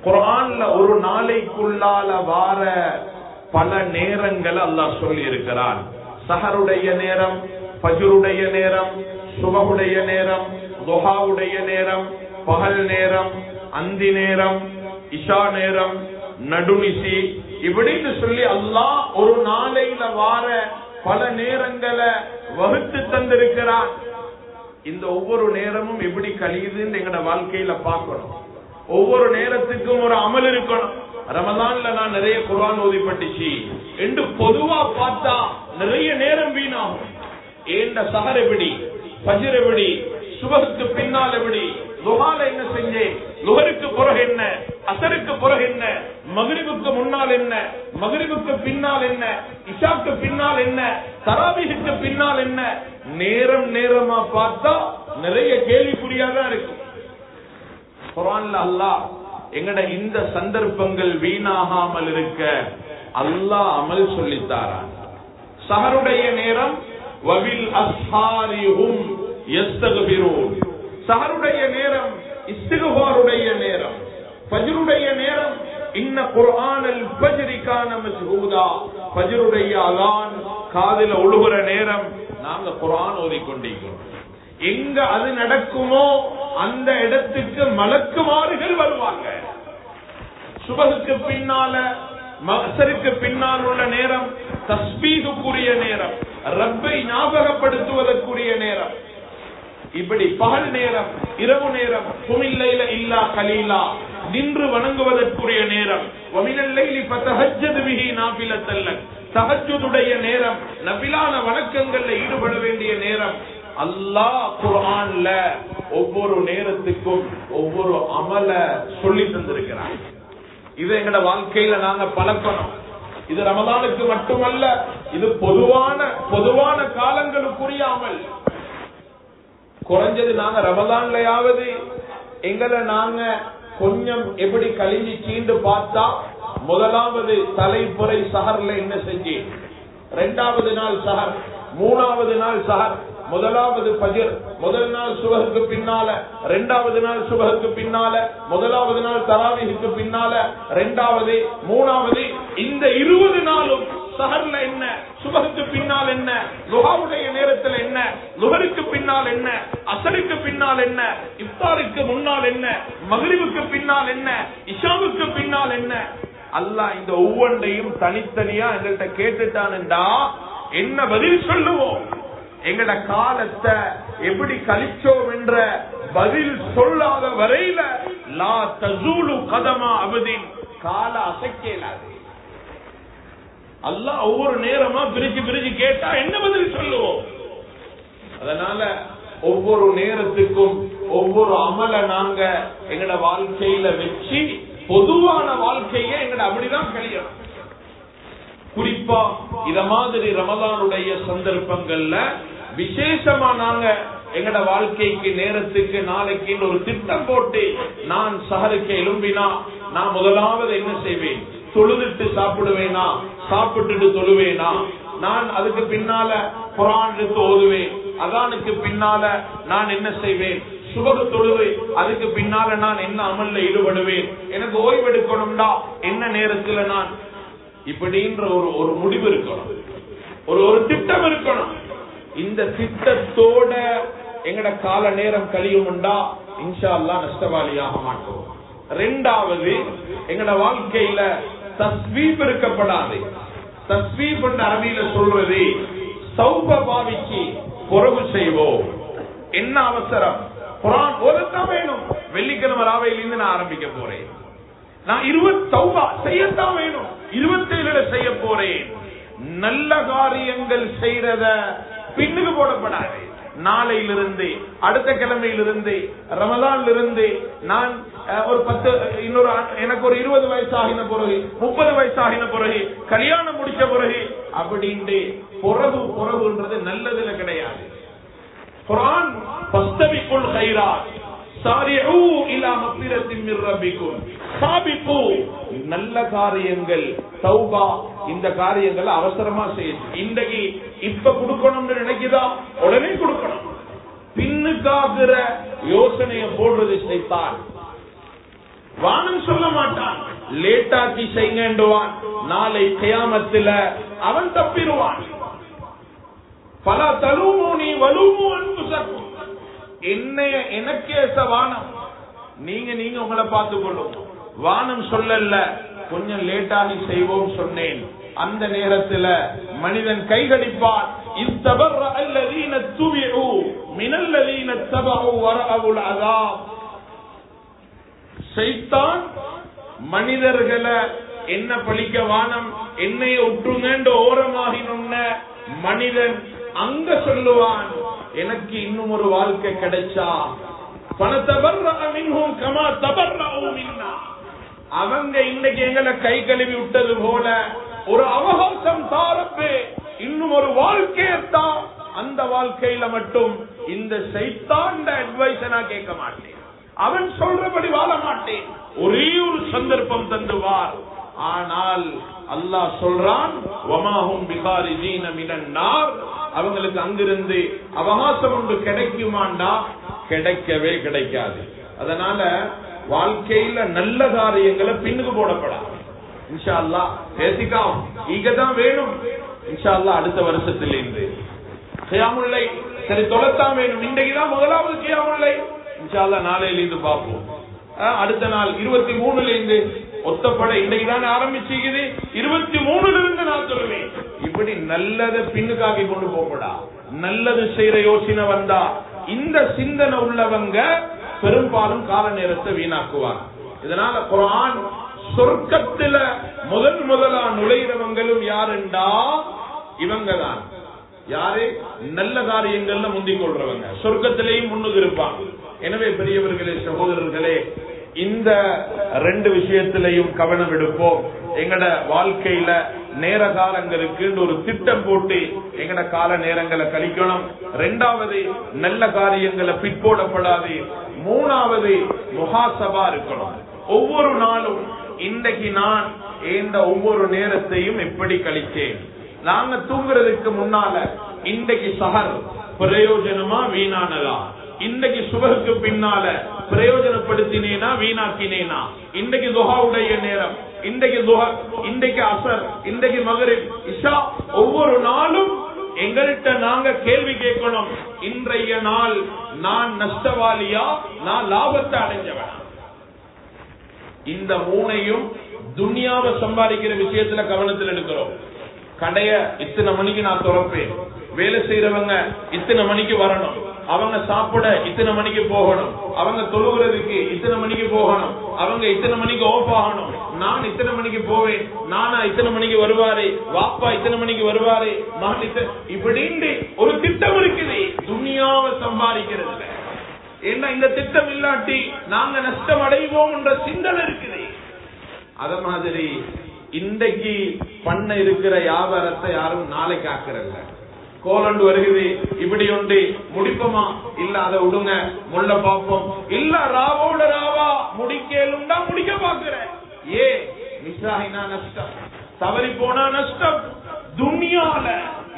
குர்ஆன்ல ஒரு நாளைக்குள்ளால வார பல நேரங்கள் அல்லாஹ் சொல்லி இருக்கிறான். சஹருடைய நேரம், ஃபஜ்ருடைய நேரம், சுபஹுடைய நேரம், துஹாவுடைய நேரம், பகல் நேரம், அந்தி நேரம், இஷா நேரம், நடுநிசி, இப்படின்னு சொல்லி அல்லாஹ் ஒரு நாளையில வார பல நேரங்களை வகுத்து தந்திருக்கிறான். இந்த ஒவ்வொரு நேரமும் எப்படி கழியுதுன்னு எங்கட வாழ்க்கையில பார்க்கணும். ஒவ்வொரு நேரத்துக்கும் ஒரு அமல் இருக்கணும். ரமலான்ல நான் நிறைய குர்ஆன் ஓதிப்பட்டுச்சு என்று பொதுவா பார்த்தா நிறைய நேரம் வீணாகும். ஏண்ட சஹர் எப்படி, ஃபஜ்ர் எப்படி, சுபஹுக்கு பின்னால் எப்படி, லுஹால என்ன செஞ்சேன், லுஹருக்கு பிறகு என்ன, அசருக்கு பிறகு என்ன, மக்ரிபுக்கு முன்னால் என்ன, மக்ரிபுக்கு பின்னால் என்ன, இஷாக்கு பின்னால் என்ன, தராவீஹுக்கு பின்னால் என்ன, நேரம் நேரமா பார்த்தா நிறைய கேள்விக்குறியாதான் இருக்கு. குர்ஆன்ல அல்லாஹ் எங்கட இந்த சந்தர்ப்பங்கள் வீணாகாமல் இருக்க அல்லாஹ் அமல் சொல்லித்தாரான். சஹருடைய நேரம் வபில் அஸ்ஹாரிஹும் யஸ்தக்பிரூன், சஹருடைய நேரம் இஸ்திக்ஃபாருடைய நேரம். ஃபஜ்ருடைய நேரம் இன்ன குர்ஆனல் ஃபஜ்ரி கான மஷ்ஹூதா, ஃபஜ்ருடைய அஸான் காதில ஒழுகுற நேரம் நாங்க குர்ஆன் ஓதிக்கொண்டிருக்கிறோம். எங்க அது நடக்குமோ அந்த இடத்துக்கு மலக்குமார்கள் வருவாங்க. சுபஹுக்கு பின்னால மக்சருக்கு பின்னால் உள்ள நேரம் தஸ்பீஹுக்குரிய நேரம், ரப்பை ஞாபகப்படுத்துவதற்குரிய நேரம். இப்படி பகல் நேரம், இரவு நேரம், குமில் லைல இல்லா கலீலா, நின்று வணங்குவதற்குரிய நேரம். வமினல் லைலி ஃபதஹஜ்ஜத் பிஹி நாஃபிலத்தல் லக், தஹஜ்ஜுடைய நேரம், நபிலான வணக்கங்கள்ல ஈடுபட வேண்டிய நேரம். அல்லாஹ் குர்ஆன்ல ஒவ்வொரு நேரத்துக்கும் ஒவ்வொரு அமல சொல்லி தந்திருக்கிறான். இது எங்கட வாழ்க்கையில நாங்க பழக்கணும். இது ரமலானுக்கு மட்டுமல்ல, இது பொதுவான காலங்களுக்குரிய அமல். குறைஞ்சது நாங்க ரமலான்லயாவது எங்களை நாங்க கொஞ்சம் எப்படி கழிஞ்சு சீண்டு பார்த்தா, முதலாவது தலைப்புறை சஹர்ல என்ன செஞ்சு, 2வது நாள் சஹர், 3வது நாள் சஹர், முதலாவது ஃபஜ்ர், முதல் நாள் சுபஹுக்கு பின்னால, 2வது நாள் சுபஹுக்கு பின்னால, முதலாவது நாள் தராவீஹுக்கு பின்னால, 2வது, 3வது, இந்த 20 நாளும் சஹர்ல என்ன, சுபஹுக்கு பின்னால் என்ன, லுஹாவுடைய நேரத்தில் என்ன, லுஹருக்கு பின்னால் என்ன, அஸருக்கு பின்னால் என்ன, இஃப்தாருக்கு முன்னால் என்ன, மக்ரிபுக்கு பின்னால் என்ன, இஷாவுக்கு பின்னால் என்ன. அல்லாஹ் இந்த ஒவ்வொன்றையும் தனித்தனியா எங்கள்கிட்ட கேட்டுட்டான்டா என்ன பதில் சொல்லுவோம்? எங்கட காலத்தை எப்படி கழிச்சோம் என்ற பதில் சொல்லாத வரையில லா தஸூலு கதமா அபதின், கால அசைக்கலாது. அல்லாஹ் ஒவ்வொரு நேரமா பிரிச்சு கேட்டா என்ன பதில் சொல்லுவோம்? அதனால ஒவ்வொரு நேரத்துக்கும் ஒவ்வொரு அமல நாங்க எங்கட வாழ்க்கையில வச்சு பொதுவான வாழ்க்கையை எங்கட அப்படிதான் கழியணும். குறிப்பா இத மாதிரி ரமலானுடைய சந்தர்ப்பங்கள்ல விசேஷமா நாங்க எங்கட வாழ்க்கைக்கு நேரத்துக்கு நாளைக்கு ஒரு திட்டம் போட்டு, நான் சஹருக்கு எழும்பினா நான் முதலாவது என்ன செய்வேன், தொழுதுட்டு சாப்பிடுவேனா, சாப்பிட்டுட்டு தொழுவேனா, நான் அதுக்கு பின்னால குர்ஆன் எடுத்து ஓதுவேன், அதானுக்கு பின்னால நான் என்ன செய்வேன், சுபஹ் தொழுது, அதுக்கு பின்னால நான் என்ன அமல்ல ஈடுபடுவேன், எனக்கு ஓய்வெடுக்கணும்டா என்ன நேரத்துல நான், இப்படின்ற ஒரு முடிவு இருக்கணும், ஒரு திட்டம் இருக்கணும். இந்த திட்டத்தோட எங்கட கால நேரம் கழியும்டா இன்ஷா அல்லாஹ் நஷ்டவாளியாக மாட்டோம். 2வது, எங்கட வாழ்க்கையில தஸ்வீப் இருக்கப்படாது. தஸ்வீப் என்ற அரபியில சொல்றது சௌப பாவிக்கு குறவு செய்வோம். என்ன அவசரம், குர்ஆன் ஓதத்தான் வேணும், வெள்ளிக்கிழமை ராவையிலிருந்து நான் ஆரம்பிக்க போறேன், நான் 20 தௌபா செய்யத்தான் வேணும், 27 செய்ய போறேன். நல்ல காரியங்கள் செய்யறத பின்னுக்கு போடப்படாது. நாளையிலிருந்து, அடுத்த கிழமையிலிருந்து, ரமலானிலிருந்து நான் ஒரு 10 இன்னொரு எனக்கு ஒரு 20 வயசு ஆகின பிறகு, 30 வயசு ஆகின பிறகு, கல்யாணம் முடிச்ச பிறகு அப்படின்ட்டு பொறவுன்றது நல்லதுல கிடையாது. குர்ஆன் ஃபஸ்தபிகுல் கைராத் சாரிஉ இலா மக்ஃபிரத்தின் மிர் ரப்பிக்கும் சாபிகு, நல்ல காரியங்கள், தௌபா, இந்த காரியங்களை அவசரமா செய்யுது. இன்றைக்கு இப்ப கொடுக்கணும்னு நினைக்குதா, உடனே கொடுக்கணும். பின்னுக்காகிற யோசனையை போடுறது சைத்தான். வானம் சொல்ல மாட்டான், லேட்டாக்கி செய்யுங்கன்றுவான். நாளை கியாமத்தில் அவன் தப்பிடுவான். பல தலூமூனி வலூமு அன்ஃபுஸக்கும், என்னைய எனக்கேச வானம், நீங்க உங்களை பார்த்துக் கொள்ளும். வானம் சொல்லல, கொஞ்சம் லேட்டாகி செய்வோம் சொன்னேன். அந்த நேரத்தில் மனிதன் கைகடிப்பான். இத்தபர்ர அல்லதீன துபிஉ மினல்லதீன தபஉ வரஅவுல் அஸாப். ஷைத்தான் மனிதர்களை என்ன பழிக்க வானம், என்னைய உற்றுங்கன்ற ஓரமாகினுன்ன மனிதன் அங்க சொல்லுவான், எனக்கு இன்னும் ஒரு வாழ்க்கை கிடைச்சா அவங்க இன்னைக்கு எங்களை கை கழுவி விட்டது போல ஒரு அவகாசம் தாரப்பே, இன்னும் ஒரு வாழ்க்கையத்தான். அந்த வாழ்க்கையில மட்டும் இந்த சைத்தான் அட்வைஸ் நான் கேட்க மாட்டேன், அவன் சொல்றபடி வாழ மாட்டேன். ஒரே ஒரு சந்தர்ப்பம் தந்துவார். ஆனால் அல்லாஹ் சொல்றான், வமாஹும் பிகாரிஜீன மினன் நார், அவங்களுக்கு அங்கிருந்து அவகாசம் ஒன்று கிடைக்குமாண்டா, கிடைக்கவே கிடைக்காது. அதனால வாழ்க்கையில நல்ல காரியங்களை பின்னுக்கு போடப்படாது. இன்ஷா அல்லாஹ் பேசிக்காம் ஈகதான் வேணும். இன்ஷா அல்லாஹ் அடுத்த வருஷத்திலிருந்து கியாமுல் லைல் சரி தொழத்தான் வேணும். இன்றைக்குதான் முதலாவது கியாமுல் லைல். இன்ஷா அல்லாஹ் நாளையிலிருந்து பார்ப்போம். அடுத்த நாள் 23 ஒத்தப்பட இன்றைக்குதான் ஆரம்பிச்சுக்குது. 23 நான் சொல்லுவேன். இப்படி நல்லதை பின்னுக்காகி கொண்டு போகப்படா. நல்லது செய்யற யோசனை வந்தா இந்த சிந்தனை உள்ளவங்க பெரும்பாலும் கால நேரத்தை வீணாக்குவாங்க. இதனால குர்ஆன் சொர்க்கத்துல முதலா நுழைகிறவங்களும் யாருண்டா, இவங்கதான். யாரு? நல்ல காரியங்கள்ல முந்திக் கொள்றவங்க சொர்க்கத்திலேயும் முன்னுக்கு இருப்பாங்க. எனவே பெரியவர்களே, சகோதரர்களே, இந்த 2 விஷயத்திலையும் கவனம் எடுப்போம். எங்கட வாழ்க்கையில நேர காலங்களுக்கு ஒரு திட்டம் போட்டு எங்கட கால நேரங்களை கழிக்கணும். 2வது நல்ல காரியங்களை பிற்போடப்படாது. 3வது முஹாசபா இருக்கணும். ஒவ்வொரு நாளும் இன்றைக்கு நான் இந்த ஒவ்வொரு நேரத்தையும் எப்படி கழிச்சேன், நாங்க தூங்குறதுக்கு முன்னால இன்றைக்கு சஹர் பிரயோஜனமா வீணானதா, இன்றைக்கு சுபஹுக்கு பின்னால பிரயோஜனப்படுத்தினேனா வீணாக்கினேனா, இன்றைக்கு துஹாவுடைய நேரம், இன்றைக்கு அசர், இன்றைக்கு மகரிப், இஷா, ஒவ்வொரு நாளும் எங்கள்கிட்ட நாங்க கேள்வி கேட்கணும். இன்றைய நாள் நான் நஷ்டவாளியா, நான் லாபத்தை அடைஞ்சவன்? இந்த 3ஐயும் துனியாவை சம்பாதிக்கிற விஷயத்துல கவனத்தில் எடுக்கிறோம். கடைய இத்தனை மணிக்கு நான் திறப்பேன், வேலை செய்யறவங்க இத்தனை மணிக்கு வரணும், அவங்க சாப்பிட இத்தனை மணிக்கு போகணும், அவங்க தொழுகிறதுக்கு இத்தனை மணிக்கு போகணும், அவங்க இத்தனை மணிக்கு ஆஃப் ஆகணும், நான் இத்தனை மணிக்கு போவேன், நானா இத்தனை மணிக்கு வருவாரு, வாப்பா இத்தனை மணிக்கு வருவாரு, மகன் இப்படின்னு ஒரு திட்டம் இருக்குது துனியாவை சம்பாதிக்கிறது. ஏன்னா இந்த திட்டம் இல்லாட்டி நாங்க நஷ்டம் அடைவோம் என்ற சிந்தனை இருக்குது. அத மாதிரி இன்றைக்கு பண்ண இருக்கிற வியாபாரத்தை யாரும் நாளைக்கு ஆக்குறல்ல. கோலண்டு வருகிறது, இப்படி ஒன்று முடிப்போமா, இல்ல அதை விடுங்க முள்ள பாப்போம், இல்ல ராவோட ராவா முடிக்கலுண்டா முடிக்க பாக்குற. ஏ மிஸ்ஸாயினா நஷ்டம், தவறி போனா நஷ்டம். துனியால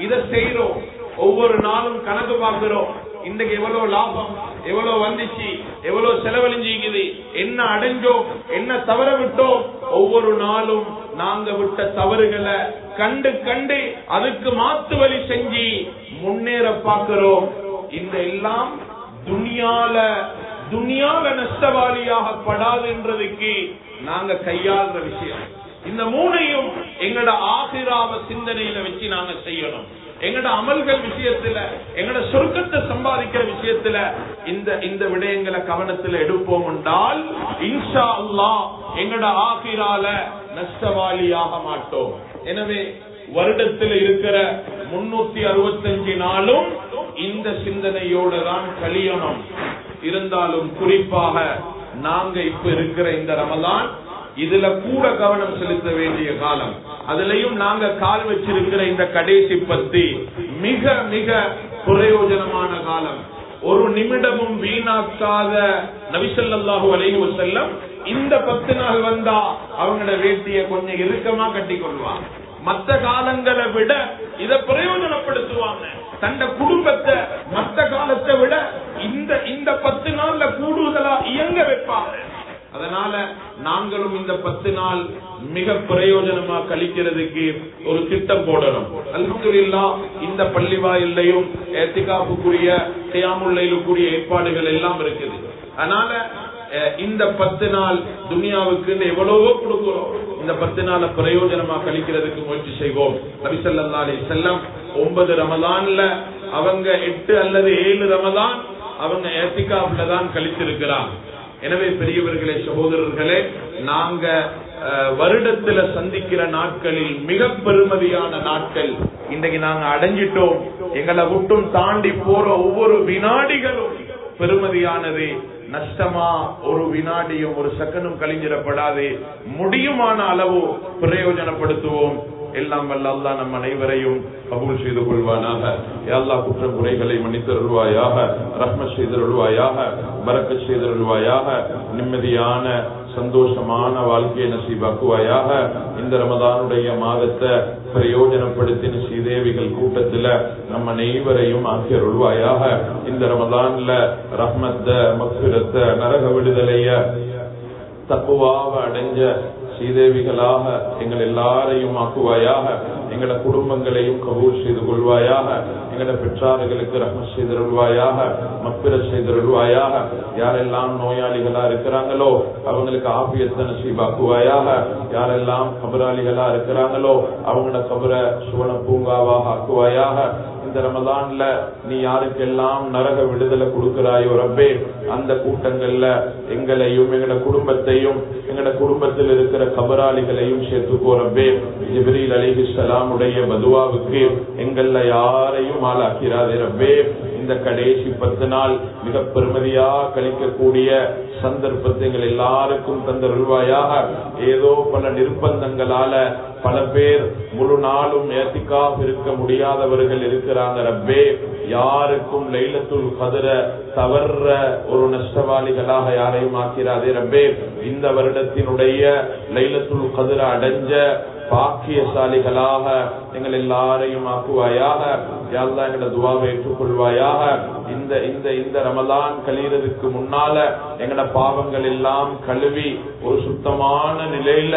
இதை செய்யறோம், ஒவ்வொரு நாளும் கணக்கு பார்க்கிறோம். இன்றைக்கு எவ்வளவு லாபம், எவ்வளவு வந்துச்சு, எவ்வளவு செலவழிஞ்சிக்குது, என்ன அடைஞ்சோம், என்ன தவற விட்டோம். ஒவ்வொரு நாளும் நாங்க விட்ட தவறுகளை கண்டு கண்டு அதுக்கு மாத்து வழி செஞ்சு முன்னேற பார்க்கிறோம். இந்த எல்லாம் துனியால நஷ்டவாளியாக படாதுன்றதுக்கு நாங்க கையாளுற விஷயம். இந்த 3ஐயும் எங்கட ஆகிராவ சிந்தனையில வச்சு நாங்க செய்யணும். எங்கட அமல்கள் விஷயத்துல, எங்கட சொர்க்கத்தை சம்பாதிக்கிற விஷயத்துல இந்த விடயங்களை கவனத்தில் எடுப்போம் என்றால் இன்ஷா அல்லாஹ் எங்கட ஆகிரால நஷ்டவாளியாக மாட்டோம். எனவே வருடத்தில் இருக்கிற 365 நாளும் இந்த சிந்தனையோடு தான் கழியணும். இருந்தாலும் குறிப்பாக நாங்க இப்ப இருக்கிற இந்த ரமலான் இதுல கூட கவனம் செலுத்த வேண்டிய காலம். அதுலயும் நாங்க கால் வச்சிருக்கிற இந்த கடைசி 10 மிக மிக பிரயோஜனமான காலம். ஒரு நிமிடமும் வீணாக்காத நபி ஸல்லல்லாஹு அலைஹி வஸல்லம் இந்த 10 நாள் வந்தா அவங்களோட வேட்டிய கொஞ்சம் இறுக்கமா கட்டி கொள்வாங்க. மற்ற காலங்களை விட இத பிரயோஜனப்படுத்துவாங்க. தந்த குடும்பத்தை மற்ற காலத்தை விட இந்த 10 நாள்ல கூடுதலா இயங்க வைப்பாங்க. அதனால நாங்களும் இந்த 10 நாள் மிக பிரயோஜனமா கழிக்கிறதுக்கு ஒரு திட்டம் போடணும். அல்ஹம்துலில்லாஹ் இந்த பள்ளி வாயிலையும் இத்திகாஃபுக்குரிய கியாமுல் லைலுக்குரிய ஏற்பாடுகள் எல்லாம் இருக்குது. அதனால இந்த 10 நாள் துனியாவுக்கு எவ்வளவோ கொடுக்கிறோம். இந்த 10 நாளை பிரயோஜனமா கழிக்கிறதுக்கு முயற்சி செய்வோம். நபி ஸல்லல்லாஹு அலைஹி வஸல்லம் 9 ரமலான்ல அவங்க 8 அல்லது 7 ரமலான் அவங்க இத்திகாஃப்ல தான் கழித்திருக்கிறாங்க. எனவே பெரியவர்களே, சகோதரர்களே, நாங்க வருடத்துல சந்திக்கிற நாட்களில் மிக பெருமதியான நாட்கள் இன்றைக்கு நாங்க அடைஞ்சிட்டோம். எங்களை விட்டும் தாண்டி போற ஒவ்வொரு வினாடிகளும் பெருமதியானது. நஷ்டமா ஒரு வினாடியும் ஒரு செகண்டும் கழிஞ்சிடப்படாது. முடியுமான அளவு பிரயோஜனப்படுத்துவோம். எல்லாம் வல்ல அல்லாஹ் நம் அனைவரையும் கபூல் செய்து கொள்வானாக. யா அல்லாஹ் குற்றம் குறைகளை மன்னித்தருள்வாயாக, ரஹ்மத் செய்தருள்வாயாக, பரக்கத் செய்தருள்வாயாக, நிம்மதியான சந்தோஷமான வாழ்க்கையை நசீபாக்குவாயாக. இந்த ரமதானுடைய மாதத்தை பிரயோஜனப்படுத்தின ஸ்ரீதேவிகள் கூட்டத்துல நம்ம அனைவரையும் ஆக்கியருள்வாயாக. இந்த ரமதான்ல ரஹ்மத்த, மக்ஃபிரத்த, நரக விடுதலைய, தக்குவாவை அடைஞ்ச ஸ்ரீதேவிகளாக எங்கள் எல்லாரையும் ஆக்குவாயாக. எங்களோட குடும்பங்களையும் கபூல் செய்து கொள்வாயாக. எங்களோட பெற்றார்களுக்கு ரஹ்மத் செய்தருள்வாயாக, மக்ஃபிரத் செய்தருள்வாயாக. யாரெல்லாம் நோயாளிகளா இருக்கிறாங்களோ அவங்களுக்கு ஆஃபியத்தை நசீபாக்குவாயாக. யாரெல்லாம் கபராளிகளா இருக்கிறாங்களோ அவங்களோட கபரை சுவன பூங்காவாக ஆக்குவாயாக. இந்த ரமதான்ல நீ யாருக்கெல்லாம் நரக விடுதலை கொடுக்கிறாயோ ரப்பே, அந்த கூட்டங்கள்ல எங்களையும் எங்களோட குடும்பத்தையும் எங்களோட குடும்பத்தில் இருக்கிற கபராளிகளையும் சேர்த்துக்கோ ரப்பே. ஜிப்ரீல் அலைஹிஸ்ஸலாம் உடைய பதுவாவுக்கு எங்கள்ல யாரையும் ஆளாக்கிறாதே ரப்பே. இந்த கடைசி 10 நாள் மிக பெருமதியா கழிக்கக்கூடிய சந்தர்ப்பத்தை எங்கள் எல்லாருக்கும் தந்தருள்வாயாக. ஏதோ பல நிர்பந்தங்களால பல பேர் முழு நாளும் இஅ்திகாஃப் இருக்க முடியாதவர்கள் இருக்கிறாங்க ரப்பே. யாருக்கும் லைலத்துல் கத்ர தவற ஒரு நஷ்டவாளிகளாக யாரையும் ஆக்கிறாதே ரப்பே. இந்த வருடத்தினுடைய லைலத்துல் கத்ர அடைஞ்ச பாக்கியசாலிகளாக எங்கள் எல்லாரையும் ஆக்குவாயாக. யா அல்லாஹ் எங்களோட துஆவை ஏற்றுக்கொள்வாயாக. இந்த ரமலான் கழியறதுக்கு முன்னால எங்களோட பாவங்கள் எல்லாம் கழுவி ஒரு சுத்தமான நிலையில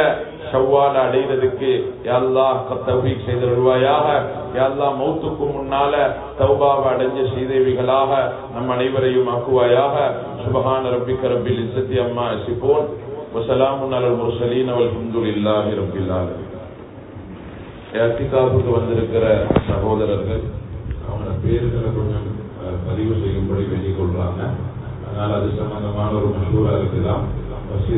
ஷவ்வால அடைகிறதுக்கு யா அல்லாஹ் தௌஃபீக் செய்தருள்வாயாக. யா அல்லாஹ் மௌத்துக்கு முன்னால தௌபாவை அடைஞ்ச ஸ்ரீதேவிகளாக நம் அனைவரையும் ஆக்குவாயாக. சுப்ஹான ரப்பிக ரப்பில் இஸ்ஸத்தி அம்மா யசிஃபூன் வ ஸலாமுன் அலல் முர்ஸலீன் வல்ஹம்துலில்லாஹி ரப்பில் ஆலமீன். இஅ்திகாஃபுக்கு வந்திருக்கிற சகோதரர்கள் அவங்க பேர்களை கொஞ்சம் பதிவு செய்யும்படி வேண்டிக் கொள்றாங்க. அதனால அது சம்பந்தமான ஒரு மஷூரா இருக்குதான்.